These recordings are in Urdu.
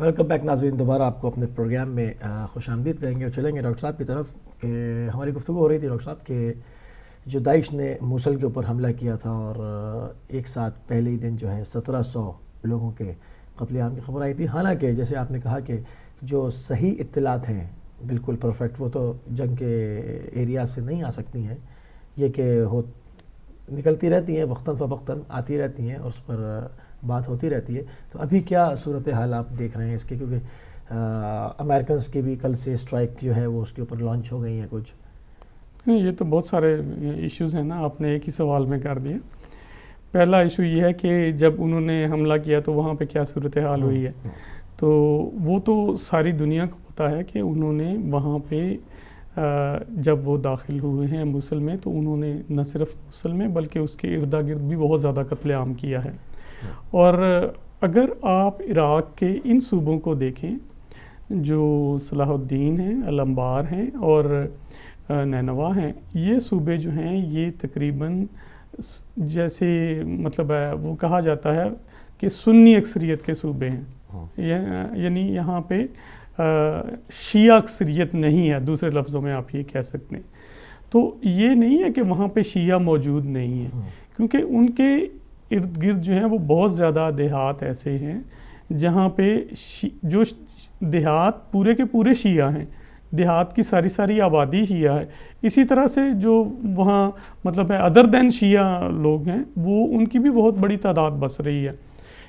ویلکم بیک ناظرین، دوبارہ آپ کو اپنے پروگرام میں خوش آمدید کہیں گے اور چلیں گے ڈاکٹر صاحب کی طرف کہ ہماری گفتگو ہو رہی تھی ڈاکٹر صاحب کہ جو داعش نے موصل کے اوپر حملہ کیا تھا اور ایک ساتھ پہلے ہی دن جو ہے 1700 لوگوں کے قتل عام کی خبر آئی تھی. حالانکہ جیسے آپ نے کہا کہ جو صحیح اطلاعات ہیں بالکل پرفیکٹ، وہ تو جنگ کے ایریاز سے نہیں آ سکتی ہیں، یہ کہ نکلتی رہتی ہیں وقتاً فوقتاً، آتی رہتی ہیں اور اس پر بات ہوتی رہتی ہے. تو ابھی کیا صورتحال آپ دیکھ رہے ہیں اس کے، کیونکہ امریکنز کی بھی کل سے اسٹرائک جو ہے وہ اس کے اوپر لانچ ہو گئی ہیں کچھ؟ یہ تو بہت سارے ایشوز ہیں نا، آپ نے ایک ہی سوال میں کر دیا. پہلا ایشو یہ ہے کہ جب انہوں نے حملہ کیا تو وہاں پہ کیا صورتحال ہوئی ہے. تو وہ تو ساری دنیا کو پتہ ہے کہ انہوں نے وہاں پہ جب وہ داخل ہوئے ہیں موصل میں تو انہوں نے نہ صرف موصل میں بلکہ اس کے ارد گرد بھی بہت زیادہ قتل عام کیا ہے. اور اگر آپ عراق کے ان صوبوں کو دیکھیں جو صلاح الدین ہیں، الانبار ہیں اور نینوا ہیں، یہ صوبے جو ہیں یہ تقریباً جیسے مطلب وہ کہا جاتا ہے کہ سنی اکثریت کے صوبے ہیں. یعنی یہاں پہ شیعہ اکثریت نہیں ہے، دوسرے لفظوں میں آپ یہ کہہ سکتے ہیں. تو یہ نہیں ہے کہ وہاں پہ شیعہ موجود نہیں ہیں، کیونکہ ان کے ارد گرد جو ہیں وہ بہت زیادہ دیہات ایسے ہیں جہاں پہ جو دیہات پورے کے پورے شیعہ ہیں، دیہات کی ساری آبادی شیعہ ہے. اسی طرح سے جو وہاں مطلب ہے ادر دین شیعہ لوگ ہیں وہ ان کی بھی بہت بڑی تعداد بس رہی ہے.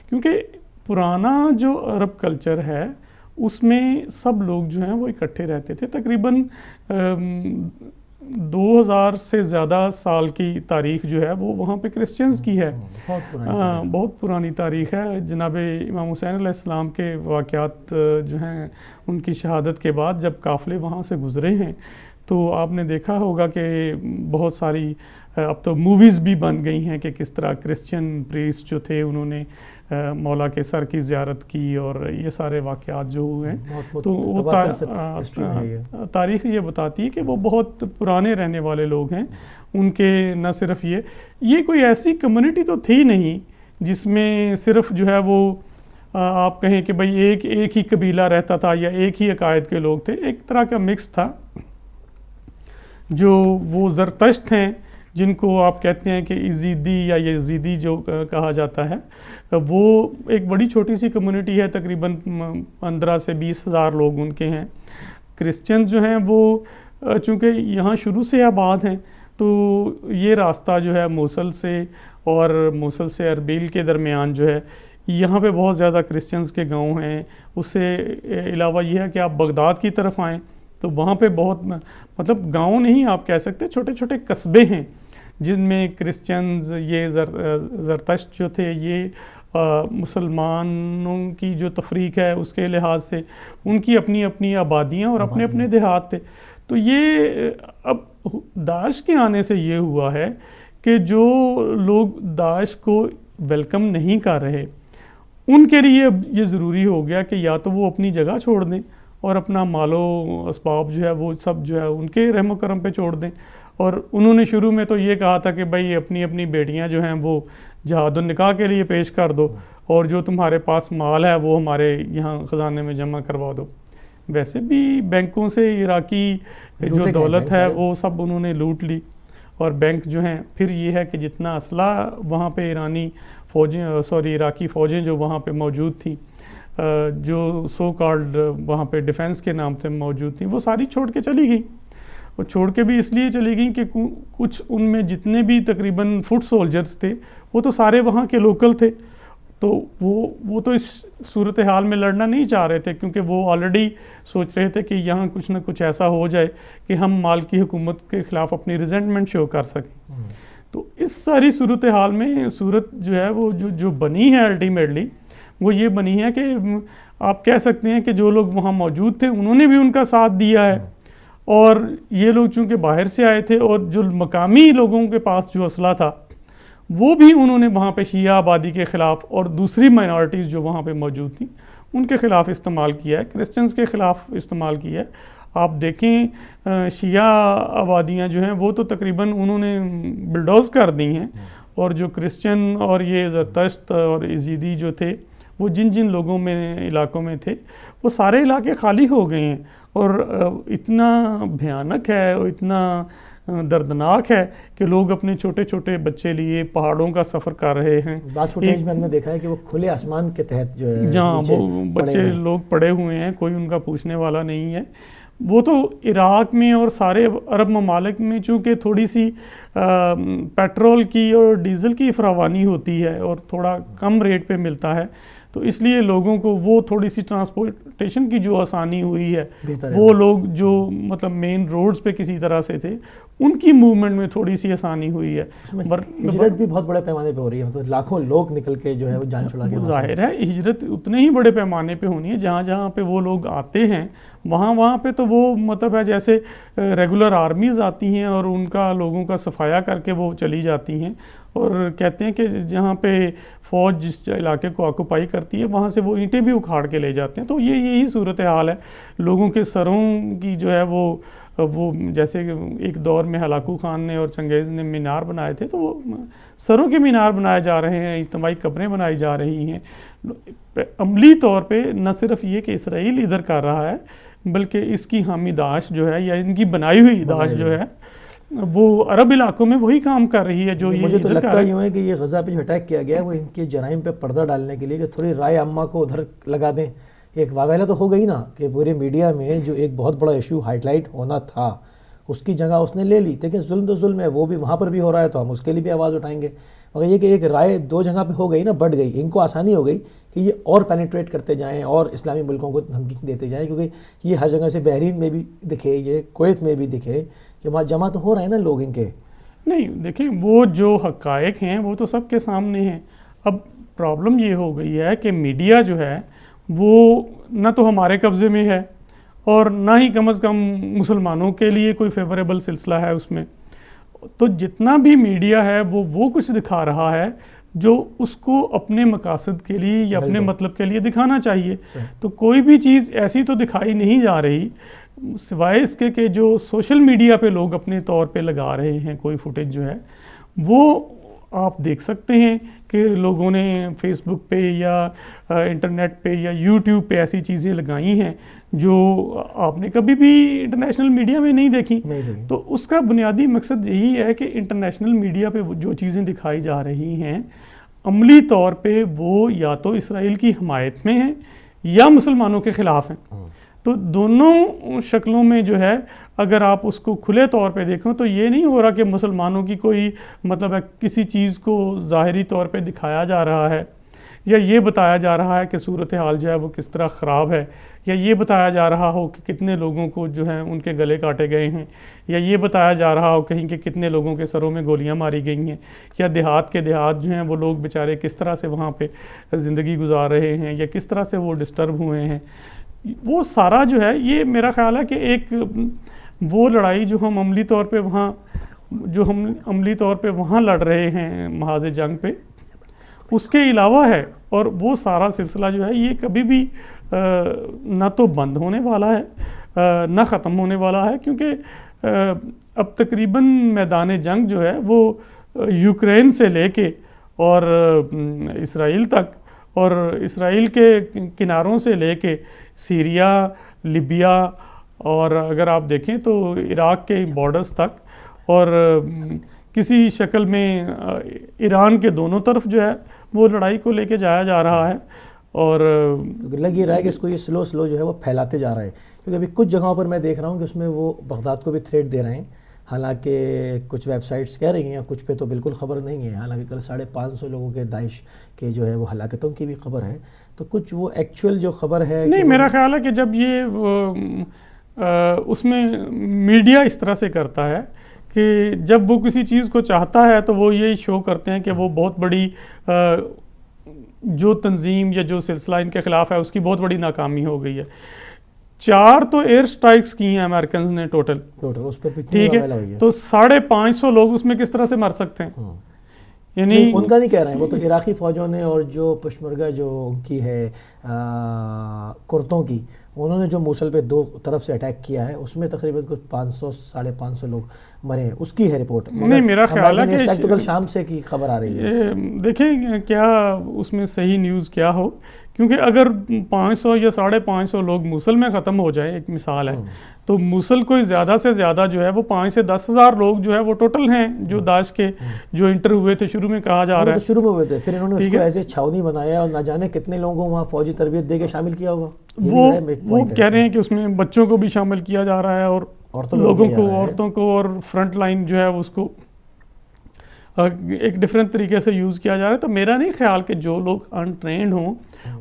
کیونکہ پرانا جو عرب کلچر ہے اس میں سب لوگ جو ہیں وہ اکٹھے رہتے تھے. تقریباً 2000 سے زیادہ سال کی تاریخ جو ہے وہ وہاں پہ کرسچنز کی ہے. بہت پرانی تاریخ ہے. جناب امام حسین علیہ السلام کے واقعات جو ہیں ان کی شہادت کے بعد جب قافلے وہاں سے گزرے ہیں تو آپ نے دیکھا ہوگا کہ بہت ساری اب تو موویز بھی بن گئی ہیں کہ کس طرح کرسچن پریسٹ جو تھے انہوں نے مولا کے سر کی زیارت کی اور یہ سارے واقعات جو ہوئے ہیں. تو وہ تاریخ یہ بتاتی ہے کہ وہ بہت پرانے رہنے والے لوگ ہیں. ان کے نہ صرف یہ کوئی ایسی کمیونٹی تو تھی نہیں جس میں صرف جو ہے وہ آپ کہیں کہ بھئی ایک ہی قبیلہ رہتا تھا یا ایک ہی عقائد کے لوگ تھے. ایک طرح کا مکس تھا. جو وہ زرتشت ہیں جن کو آپ کہتے ہیں کہ یزیدی یا یزیدی جو کہا جاتا ہے، وہ ایک بڑی چھوٹی سی کمیونٹی ہے، تقریباً 15 سے 20 ہزار لوگ ان کے ہیں. کرسچن جو ہیں وہ چونکہ یہاں شروع سے آباد ہیں تو یہ راستہ جو ہے موصل سے اور موصل سے اربیل کے درمیان جو ہے یہاں پہ بہت زیادہ کرسچنز کے گاؤں ہیں. اس سے علاوہ یہ ہے کہ آپ بغداد کی طرف آئیں تو وہاں پہ بہت مطلب گاؤں نہیں آپ کہہ سکتے، چھوٹے چھوٹے قصبے ہیں جن میں کرسچنز یہ زرتشت جو تھے یہ مسلمانوں کی جو تفریق ہے اس کے لحاظ سے ان کی اپنی اپنی آبادیاں اور اپنے اپنے دیہات تھے. تو یہ اب داعش کے آنے سے یہ ہوا ہے کہ جو لوگ داعش کو ویلکم نہیں کر رہے ان کے لیے اب یہ ضروری ہو گیا کہ یا تو وہ اپنی جگہ چھوڑ دیں اور اپنا مال و اسباب جو ہے وہ سب جو ہے ان کے رحم و کرم پہ چھوڑ دیں. اور انہوں نے شروع میں تو یہ کہا تھا کہ بھائی اپنی اپنی بیٹیاں جو ہیں وہ جہاد النکاح کے لیے پیش کر دو اور جو تمہارے پاس مال ہے وہ ہمارے یہاں خزانے میں جمع کروا دو. ویسے بھی بینکوں سے عراقی جو دولت ہے وہ سب انہوں نے لوٹ لی. اور بینک جو ہیں پھر یہ ہے کہ جتنا اسلحہ وہاں پہ عراقی فوجیں جو وہاں پہ موجود تھیں، جو سو کالڈ وہاں پہ ڈیفنس کے نام سے موجود تھیں، وہ ساری چھوڑ کے چلی گئیں. اور چھوڑ کے بھی اس لیے چلی گئیں کہ کچھ ان میں جتنے بھی تقریباً فٹ سولجرز تھے وہ تو سارے وہاں کے لوکل تھے. تو وہ تو اس صورتحال میں لڑنا نہیں چاہ رہے تھے کیونکہ وہ آلریڈی سوچ رہے تھے کہ یہاں کچھ نہ کچھ ایسا ہو جائے کہ ہم مالکی حکومت کے خلاف اپنی ریزنٹمنٹ شو کر سکیں. تو اس ساری صورتحال میں صورت جو ہے وہ جو بنی ہے الٹیمیٹلی وہ یہ بنی ہے کہ آپ کہہ سکتے ہیں کہ جو لوگ وہاں موجود تھے انہوں نے بھی ان کا ساتھ دیا ہے اور یہ لوگ چونکہ باہر سے آئے تھے اور جو مقامی لوگوں کے پاس جو اسلحہ تھا وہ بھی انہوں نے وہاں پہ شیعہ آبادی کے خلاف اور دوسری مائنارٹیز جو وہاں پہ موجود تھیں ان کے خلاف استعمال کیا ہے، کرسچنز کے خلاف استعمال کیا ہے. آپ دیکھیں شیعہ آبادیاں جو ہیں وہ تو تقریباً انہوں نے بلڈوز کر دی ہیں اور جو کرسچن اور یہ زرتشت اور یزیدی جو تھے وہ جن جن لوگوں میں علاقوں میں تھے وہ سارے علاقے خالی ہو گئے ہیں، اور اتنا بھیانک ہے اور اتنا دردناک ہے کہ لوگ اپنے چھوٹے چھوٹے بچے لیے پہاڑوں کا سفر کر رہے ہیں. بعض فوٹیج میں ہم نے دیکھا ہے کہ وہ کھلے آسمان کے تحت جو ہے جہاں وہ بچے لوگ پڑے ہوئے ہیں، کوئی ان کا پوچھنے والا نہیں ہے. وہ تو عراق میں اور سارے عرب ممالک میں چونکہ تھوڑی سی پیٹرول کی اور ڈیزل کی فراوانی ہوتی ہے اور تھوڑا کم ریٹ پہ ملتا ہے، تو اس لیے لوگوں کو وہ تھوڑی سی ٹرانسپورٹیشن کی جو آسانی ہوئی ہے، وہ لوگ جو مطلب مین روڈز پہ کسی طرح سے تھے ان کی موومنٹ میں تھوڑی سی آسانی ہوئی ہے. ہجرت بھی بہت بڑے پیمانے پہ ہو رہی ہے، مطلب لاکھوں لوگ نکل کے جو ہے وہ جان چھڑا کے. ظاہر ہے ہجرت اتنے ہی بڑے پیمانے پہ ہونی ہے، جہاں جہاں پہ وہ لوگ آتے ہیں وہاں پہ تو وہ مطلب ہے جیسے ریگولر آرمیز آتی ہیں اور ان کا لوگوں کا صفایا کر کے وہ چلی جاتی ہیں، اور کہتے ہیں کہ جہاں پہ فوج جس علاقے کو آکوپائی کرتی ہے وہاں سے وہ اینٹیں بھی اکھاڑ کے لے جاتے ہیں. تو یہی صورتحال ہے. لوگوں کے سروں کی جو ہے وہ جیسے ایک دور میں ہلاکو خان نے اور چنگیز نے مینار بنائے تھے، تو وہ سروں کے مینار بنائے جا رہے ہیں، اجتماعی قبریں بنائی جا رہی ہیں. عملی طور پہ نہ صرف یہ کہ اسرائیل ادھر کر رہا ہے، بلکہ اس کی حامی داعش جو ہے یا ان کی بنائی ہوئی داعش جو ہے وہ عرب علاقوں میں وہی کام کر رہی ہے. جو مجھے تو لگتا یوں ہے کہ یہ غزہ پہ جو اٹیک کیا گیا ہے وہ ان کے جرائم پہ پردہ ڈالنے کے لیے کہ تھوڑی رائے عامہ کو ادھر لگا دیں. ایک واویلا تو ہو گئی نا کہ پورے میڈیا میں جو ایک بہت بڑا ایشو ہائی لائٹ ہونا تھا اس کی جگہ اس نے لے لی. لیکن ظلم تو ظلم ہے، وہ بھی وہاں پر بھی ہو رہا ہے تو ہم اس کے لیے بھی آواز اٹھائیں گے. مگر یہ کہ ایک رائے دو جگہ پہ ہو گئی نا، بڑھ گئی، ان کو آسانی ہو گئی کہ یہ اور پینیٹریٹ کرتے جائیں اور اسلامی ملکوں کو دھمکی دیتے جائیں، کیونکہ یہ ہر جگہ سے بحرین میں بھی دکھے، یہ کویت میں بھی دکھے کہ وہاں جمع تو ہو رہے ہیں نا لوگ ان کے. نہیں دیکھیں، وہ جو حقائق ہیں وہ تو سب کے سامنے ہیں. اب پرابلم یہ ہو گئی ہے کہ میڈیا جو ہے وہ نہ تو ہمارے قبضے میں ہے اور نہ ہی کم از کم مسلمانوں کے لیے کوئی فیوریبل سلسلہ ہے اس میں. تو جتنا بھی میڈیا ہے وہ کچھ دکھا رہا ہے جو اس کو اپنے مقاصد کے لیے یا اپنے مطلب کے لیے دکھانا چاہیے. تو کوئی بھی چیز ایسی تو دکھائی نہیں جا رہی سوائے اس کے کہ جو سوشل میڈیا پہ لوگ اپنے طور پہ لگا رہے ہیں کوئی فوٹیج جو ہے وہ آپ دیکھ سکتے ہیں کہ لوگوں نے فیس بک پہ یا انٹرنیٹ پہ یا یوٹیوب پہ ایسی چیزیں لگائی ہیں جو آپ نے کبھی بھی انٹرنیشنل میڈیا میں نہیں دیکھی. تو اس کا بنیادی مقصد یہی ہے کہ انٹرنیشنل میڈیا پہ جو چیزیں دکھائی جا رہی ہیں عملی طور پہ وہ یا تو اسرائیل کی حمایت میں ہیں یا مسلمانوں کے خلاف ہیں. تو دونوں شکلوں میں جو ہے اگر آپ اس کو کھلے طور پہ دیکھیں تو یہ نہیں ہو رہا کہ مسلمانوں کی کوئی مطلب ہے کسی چیز کو ظاہری طور پہ دکھایا جا رہا ہے یا یہ بتایا جا رہا ہے کہ صورتحال جو ہے وہ کس طرح خراب ہے یا یہ بتایا جا رہا ہو کہ کتنے لوگوں کو جو ہے ان کے گلے کاٹے گئے ہیں یا یہ بتایا جا رہا ہو کہیں کہ کتنے لوگوں کے سروں میں گولیاں ماری گئی ہیں یا دیہات کے دیہات جو ہیں وہ لوگ بیچارے کس طرح سے وہاں پہ زندگی گزار رہے ہیں یا کس طرح سے وہ ڈسٹرب ہوئے ہیں. وہ سارا جو ہے یہ میرا خیال ہے کہ ایک وہ لڑائی جو ہم عملی طور پہ وہاں لڑ رہے ہیں محاذ جنگ پہ اس کے علاوہ ہے. اور وہ سارا سلسلہ جو ہے یہ کبھی بھی نہ تو بند ہونے والا ہے نہ ختم ہونے والا ہے، کیونکہ اب تقریباً میدان جنگ جو ہے وہ یوکرین سے لے کے اور اسرائیل تک اور اسرائیل کے کناروں سے لے کے سیریا، لیبیا اور اگر آپ دیکھیں تو عراق کے بارڈرز تک اور کسی شکل میں ایران کے دونوں طرف جو ہے وہ لڑائی کو لے کے جایا جا رہا ہے. اور لگ یہ رہا ہے کہ اس کو یہ سلو جو ہے وہ پھیلاتے جا رہا ہے، کیونکہ ابھی کچھ جگہوں پر میں دیکھ رہا ہوں کہ اس میں وہ بغداد کو بھی تھریٹ دے رہے ہیں. حالانکہ کچھ ویب سائٹس کہہ رہی ہیں، کچھ پہ تو بالکل خبر نہیں ہے. حالانکہ کل 550 لوگوں کے داعش کے جو ہے وہ ہلاکتوں کی بھی خبر ہے. تو کچھ وہ ایکچوئل جو خبر ہے نہیں، میرا خیال ہے کہ جب یہ اس میں میڈیا اس طرح سے کرتا ہے کہ جب وہ کسی چیز کو چاہتا ہے تو وہ یہ شو کرتے ہیں کہ وہ بہت بڑی جو تنظیم یا جو سلسلہ ان کے خلاف ہے اس کی بہت بڑی ناکامی ہو گئی ہے. 4 تو ایئر سٹرائکس کی ہیں امریکنز نے ٹوٹل اس پہ، ٹھیک ہے، تو 550 لوگ اس میں کس طرح سے مر سکتے ہیں؟ یعنی ان کا نہیں کہہ رہے ہیں، وہ تو عراقی فوجوں نے اور جو پشمرگہ جو کی ہے کرتوں کی انہوں نے جو موصل پہ 2 طرف سے اٹیک کیا ہے اس میں تقریباً کچھ 500-550 لوگ مرے ہیں، اس کی ہے رپورٹ. نہیں میرا خیال ہے کہ کل شام سے کی خبر آ رہی ہے. دیکھیں کیا اس میں صحیح نیوز کیا ہو، کیونکہ اگر 500 یا 550 لوگ موصل میں ختم ہو جائے، ایک مثال ہے، تو موصل کوئی زیادہ سے زیادہ جو ہے وہ 5 سے 10 ہزار لوگ جو ہے وہ ٹوٹل ہیں جو داعش کے جو انٹر ہوئے تھے. شروع میں کہا جا رہا ہے شروع میں ہوئے تھے، پھر انہوں نے اس کو ایسے چھاؤنی بنایا اور نہ جانے کتنے لوگوں وہاں فوجی تربیت دے کے شامل کیا ہوگا. وہ کہہ رہے ہیں کہ اس میں بچوں کو بھی شامل کیا جا رہا ہے اور لوگوں کو، عورتوں کو، اور فرنٹ لائن جو ہے اس کو ایک ڈفرینٹ طریقے سے یوز کیا جا رہا ہے. تو میرا نہیں خیال کہ جو لوگ انٹرینڈ ہوں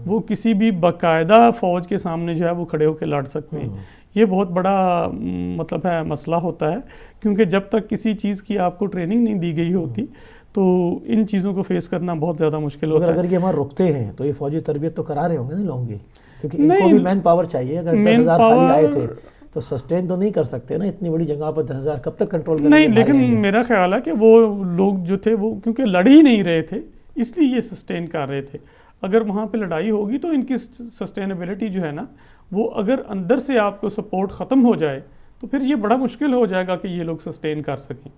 وہ کسی بھی باقاعدہ فوج کے سامنے جو ہے وہ کھڑے ہو کے لڑ سکتے ہیں. یہ بہت بڑا مطلب ہے مسئلہ ہوتا ہے، کیونکہ جب تک کسی چیز کی آپ کو ٹریننگ نہیں دی گئی ہوتی تو ان چیزوں کو فیس کرنا بہت زیادہ مشکل ہوتا ہے. اگر یہ وہاں رکتے ہیں تو یہ فوجی تربیت تو کرا رہے ہوں گے نا لوگوں کی، کیونکہ ان کو بھی مین پاور چاہیے. اگر 10,000 خالی آئے تھے تو سسٹین تو نہیں کر سکتے نا اتنی بڑی جگہ پر 10,000 کب تک کنٹرول کریں گے؟ نہیں، لیکن میرا خیال ہے کہ وہ لوگ جو تھے وہ کیونکہ لڑ ہی نہیں رہے تھے اس لیے یہ سسٹین کر رہے تھے. اگر وہاں پہ لڑائی ہوگی تو ان کی سسٹینیبلٹی جو ہے نا وہ اگر اندر سے آپ کو سپورٹ ختم ہو جائے تو پھر یہ بڑا مشکل ہو جائے گا کہ یہ لوگ سسٹین کر سکیں.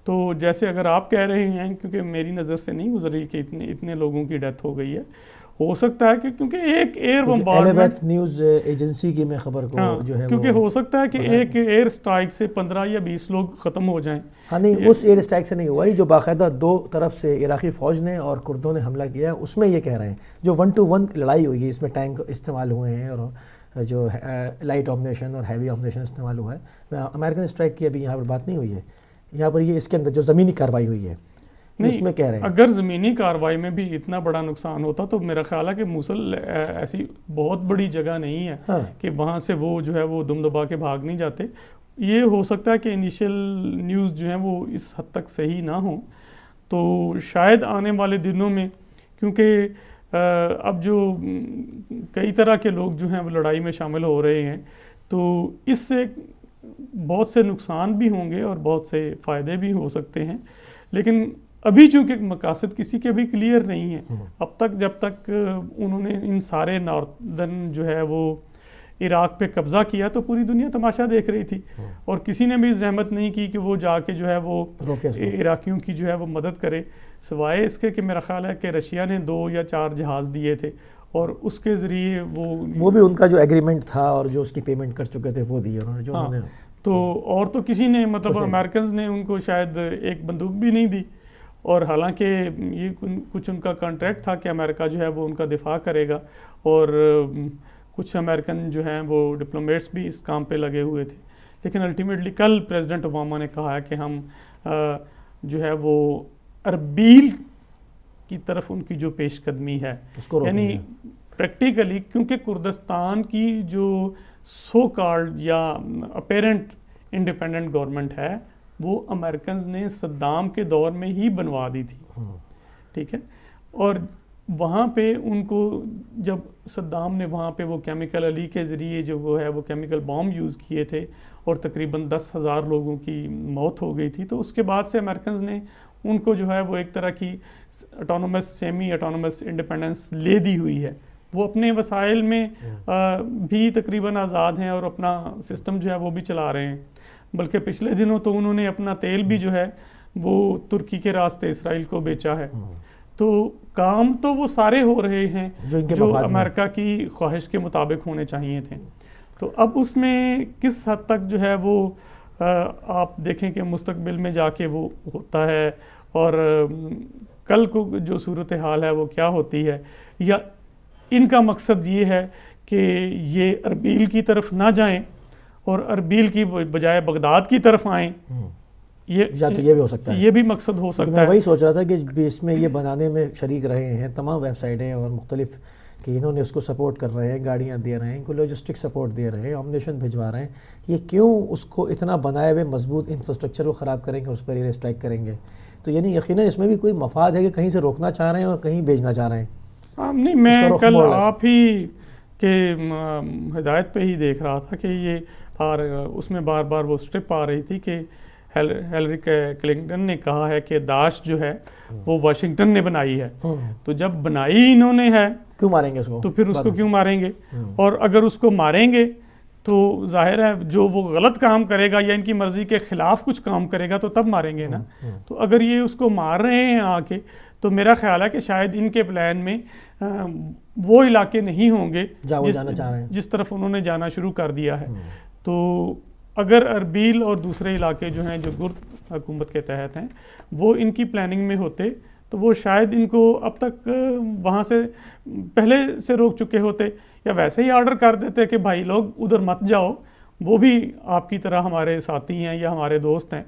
تو جیسے اگر آپ کہہ رہے ہیں، کیونکہ میری نظر سے نہیں گزری کہ اتنے لوگوں کی ڈیتھ ہو گئی ہے، ہو سکتا ہے کہ کیونکہ ایک ایئر بمبارڈمنٹ نیوز ایجنسی کی میں خبر کو جو ہے کیونکہ ہو سکتا ہے کہ ایک ایئر اسٹرائک سے 15 یا 20 لوگ ختم ہو جائیں. ہاں نہیں، اس ایئر اسٹرائک سے نہیں ہوا، جو باقاعدہ 2 طرف سے عراقی فوج نے اور کردوں نے حملہ کیا ہے اس میں یہ کہہ رہے ہیں جو 1 to 1 لڑائی ہوئی ہے، اس میں ٹینک استعمال ہوئے ہیں اور جو لائٹ آپریشن اور ہیوی آپریشن استعمال ہوا ہے. امریکن اسٹرائک کی ابھی یہاں پر بات نہیں ہوئی ہے، یہاں پر یہ اس کے اندر جو زمینی کارروائی ہوئی ہے اس میں کہہ رہے ہیں. اگر زمینی کارروائی میں بھی اتنا بڑا نقصان ہوتا تو میرا خیال ہے کہ موصل ایسی بہت بڑی جگہ نہیں ہے کہ وہاں سے وہ جو ہے وہ دم دبا کے بھاگ نہیں جاتے. یہ ہو سکتا ہے کہ انیشیل نیوز جو ہیں وہ اس حد تک صحیح نہ ہوں، تو شاید آنے والے دنوں میں، کیونکہ اب جو کئی طرح کے لوگ جو ہیں وہ لڑائی میں شامل ہو رہے ہیں، تو اس سے بہت سے نقصان بھی ہوں گے اور بہت سے فائدے بھی ہو سکتے ہیں. لیکن ابھی چونکہ مقاصد کسی کے بھی کلیئر نہیں ہیں. اب تک جب تک انہوں نے ان سارے ناردرن جو ہے وہ عراق پہ قبضہ کیا تو پوری دنیا تماشا دیکھ رہی تھی اور کسی نے بھی زحمت نہیں کی کہ وہ جا کے جو ہے وہ عراقیوں کی جو ہے وہ مدد کرے، سوائے اس کے کہ میرا خیال ہے کہ رشیا نے 2 یا 4 جہاز دیے تھے اور اس کے ذریعے وہ بھی ان کا جو ایگریمنٹ تھا اور جو اس کی پیمنٹ کر چکے تھے وہ دیے انہوں نے جو انہوں نے. تو اور تو کسی نے مطلب امریکنز نے ان کو شاید ایک بندوق بھی نہیں دی، اور حالانکہ یہ کچھ ان کا کانٹریکٹ تھا کہ امریکہ جو ہے وہ ان کا دفاع کرے گا، اور کچھ امریکن جو ہیں وہ ڈپلومیٹس بھی اس کام پہ لگے ہوئے تھے. لیکن الٹیمیٹلی کل پریزیڈنٹ اوباما نے کہا ہے کہ ہم جو ہے وہ اربیل کی طرف ان کی جو پیش قدمی ہے، یعنی پریکٹیکلی، کیونکہ کردستان کی جو سو کالڈ یا اپیرنٹ انڈیپینڈنٹ گورنمنٹ ہے وہ امریکنز نے صدام کے دور میں ہی بنوا دی تھی. ٹھیک ہے، اور وہاں پہ ان کو جب صدام نے وہاں پہ وہ کیمیکل علی کے ذریعے جو وہ ہے وہ کیمیکل بام یوز کیے تھے اور تقریباً 10,000 لوگوں کی موت ہو گئی تھی، تو اس کے بعد سے امریکنز نے ان کو جو ہے وہ ایک طرح کی اٹانومس سیمی اٹانومس انڈیپینڈنس لے دی ہوئی ہے. وہ اپنے وسائل میں بھی تقریباً آزاد ہیں اور اپنا سسٹم جو ہے وہ بھی چلا رہے ہیں. بلکہ پچھلے دنوں تو انہوں نے اپنا تیل بھی جو ہے وہ ترکی کے راستے اسرائیل کو بیچا ہے. تو کام تو وہ سارے ہو رہے ہیں جو امریکہ کی خواہش کے مطابق ہونے چاہیے تھے. تو اب اس میں کس حد تک جو ہے وہ آپ دیکھیں کہ مستقبل میں جا کے وہ ہوتا ہے، اور کل کو جو صورتحال ہے وہ کیا ہوتی ہے، یا ان کا مقصد یہ ہے کہ یہ اربیل کی طرف نہ جائیں اور اربیل کی بجائے بغداد کی طرف آئیں. یہ بھی ہو سکتا ہے، یہ بھی مقصد ہو سکتا ہے. میں وہی سوچ رہا تھا کہ اس میں یہ بنانے میں شریک رہے ہیں تمام ویب سائٹیں اور مختلف، کہ انہوں نے اس کو سپورٹ کر رہے ہیں، گاڑیاں دے رہے ہیں، ان کو لاجسٹک سپورٹ دے رہے ہیں، آمنیشن بھجوا رہے ہیں. یہ کیوں اس کو اتنا بنائے ہوئے مضبوط انفراسٹرکچر کو خراب کریں گے اور اس پر ایئر اسٹرائک کریں گے؟ تو یعنی یقیناً اس میں بھی کوئی مفاد ہے کہ کہیں سے روکنا چاہ رہے ہیں اور کہیں بھیجنا چاہ رہے ہیں. نہیں، میں کل آپ ہی کے ہدایت پہ ہی دیکھ رہا تھا کہ یہ اور اس میں بار بار وہ سٹرپ آ رہی تھی کہ ہیلری کلنٹن نے کہا ہے کہ داعش جو ہے وہ واشنگٹن نے بنائی ہے، تو جب بنائی انہوں نے ہے کیوں ماریں گے اس کو؟ تو پھر اس کو کیوں ماریں گے؟ اور اگر اس کو ماریں گے تو ظاہر ہے جو وہ غلط کام کرے گا یا ان کی مرضی کے خلاف کچھ کام کرے گا تو تب ماریں گے نا. تو اگر یہ اس کو مار رہے ہیں آ کے تو میرا خیال ہے کہ شاید ان کے پلان میں وہ علاقے نہیں ہوں گے جس طرف انہوں نے جانا شروع کر دیا ہے. تو اگر اربیل اور دوسرے علاقے جو ہیں جو گرد حکومت کے تحت ہیں وہ ان کی پلاننگ میں ہوتے تو وہ شاید ان کو اب تک وہاں سے پہلے سے روک چکے ہوتے، یا ویسے ہی آرڈر کر دیتے کہ بھائی لوگ ادھر مت جاؤ، وہ بھی آپ کی طرح ہمارے ساتھی ہیں یا ہمارے دوست ہیں.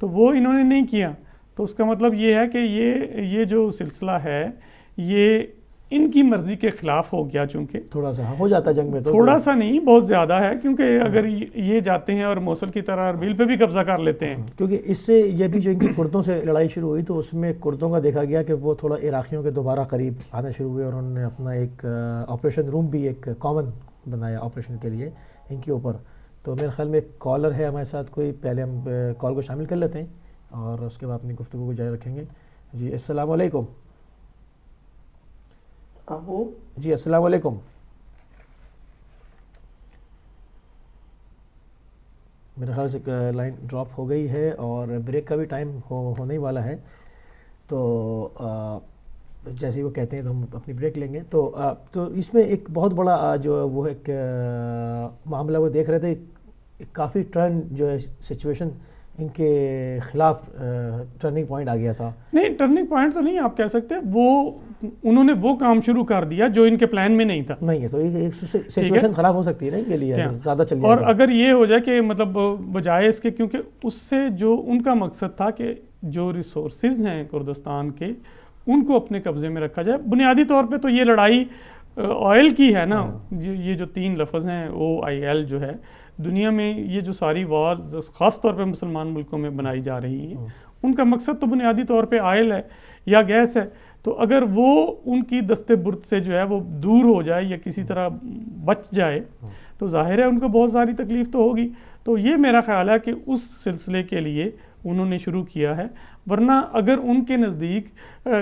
تو وہ انہوں نے نہیں کیا. تو اس کا مطلب یہ ہے کہ یہ جو سلسلہ ہے یہ ان کی مرضی کے خلاف ہو گیا، چونکہ تھوڑا سا ہو جاتا ہے جنگ میں، تو تھوڑا سا نہیں بہت زیادہ ہے، کیونکہ اگر یہ جاتے ہیں اور موصل کی طرح اربیل پہ بھی قبضہ کر لیتے ہیں. کیونکہ اس سے یہ بھی جو ان کی کردوں سے لڑائی شروع ہوئی تو اس میں کردوں کا دیکھا گیا کہ وہ تھوڑا عراقیوں کے دوبارہ قریب آنا شروع ہوئے، اور انہوں نے اپنا ایک آپریشن روم بھی ایک کامن بنایا آپریشن کے لیے ان کے اوپر. تو میرے خیال میں ایک کالر ہے ہمارے ساتھ کوئی، پہلے ہم کال کو شامل کر لیتے ہیں اور اس کے بعد اپنی گفتگو کو جاری رکھیں گے. جی السلام علیکم. جی السلام علیکم. میرے خیال سے لائن ڈراپ ہو گئی ہے اور بریک کا بھی ٹائم ہونے ہی والا ہے. تو جیسے ہی وہ کہتے ہیں تو ہم اپنی بریک لیں گے. تو اس میں ایک بہت بڑا جو وہ ایک معاملہ وہ دیکھ رہے تھے، کافی ٹرن جو ہے سچویشن ان کے خلاف ٹرننگ پوائنٹ آ گیا تھا. نہیں ٹرننگ پوائنٹ تو نہیں آپ کہہ سکتے، انہوں نے وہ کام شروع کر دیا جو ان کے پلان میں نہیں تھا. نہیں ہے تو ایک سچویشن خراب ہو سکتی ہے نا ان کے لیے، زیادہ چل جائے. اور اگر یہ ہو جائے کہ مطلب بجائے اس کے، کیونکہ اس سے جو ان کا مقصد تھا کہ جو ریسورسز ہیں کردستان کے ان کو اپنے قبضے میں رکھا جائے. بنیادی طور پہ تو یہ لڑائی آئل کی ہے نا. یہ جو 3 لفظ ہیں OIL جو ہے دنیا میں، یہ جو ساری وار خاص طور پہ مسلمان ملکوں میں بنائی جا رہی ہیں، ان کا مقصد تو بنیادی طور پہ آئل ہے یا گیس ہے. تو اگر وہ ان کی دستے برد سے جو ہے وہ دور ہو جائے یا کسی طرح بچ جائے تو ظاہر ہے ان کو بہت ساری تکلیف تو ہوگی. تو یہ میرا خیال ہے کہ اس سلسلے کے لیے انہوں نے شروع کیا ہے. ورنہ اگر ان کے نزدیک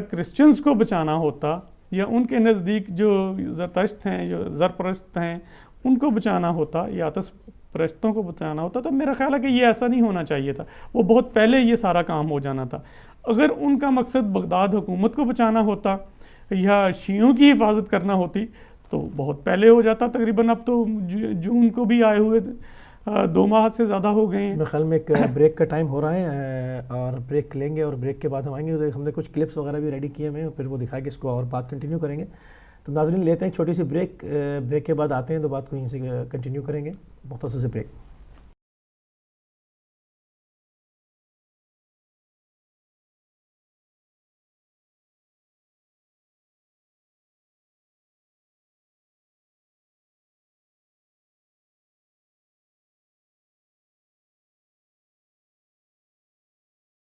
کرسچنز کو بچانا ہوتا یا ان کے نزدیک جو زرتشت ہیں، جو زرپرست ہیں، ان کو بچانا ہوتا یا آتش پرستوں کو بچانا ہوتا تو میرا خیال ہے کہ یہ ایسا نہیں ہونا چاہیے تھا. وہ بہت پہلے یہ سارا کام ہو جانا تھا. اگر ان کا مقصد بغداد حکومت کو بچانا ہوتا یا شیعوں کی حفاظت کرنا ہوتی تو بہت پہلے ہو جاتا تقریباً. اب تو جون کو بھی آئے ہوئے 2 ماہ سے زیادہ ہو گئے ہیں. میرے خیال میں ایک بریک کا ٹائم ہو رہا ہے اور بریک لیں گے، اور بریک کے بعد ہم آئیں گے. ہم نے کچھ کلپس وغیرہ بھی ریڈی کیے ہوئے ہیں، پھر وہ دکھا کے اس کو اور بات کنٹینیو کریں گے. تو ناظرین لیتے ہیں چھوٹی سی بریک کے بعد آتے ہیں تو بات کو یہیں سے کنٹینیو کریں گے. مختصر سے بریک.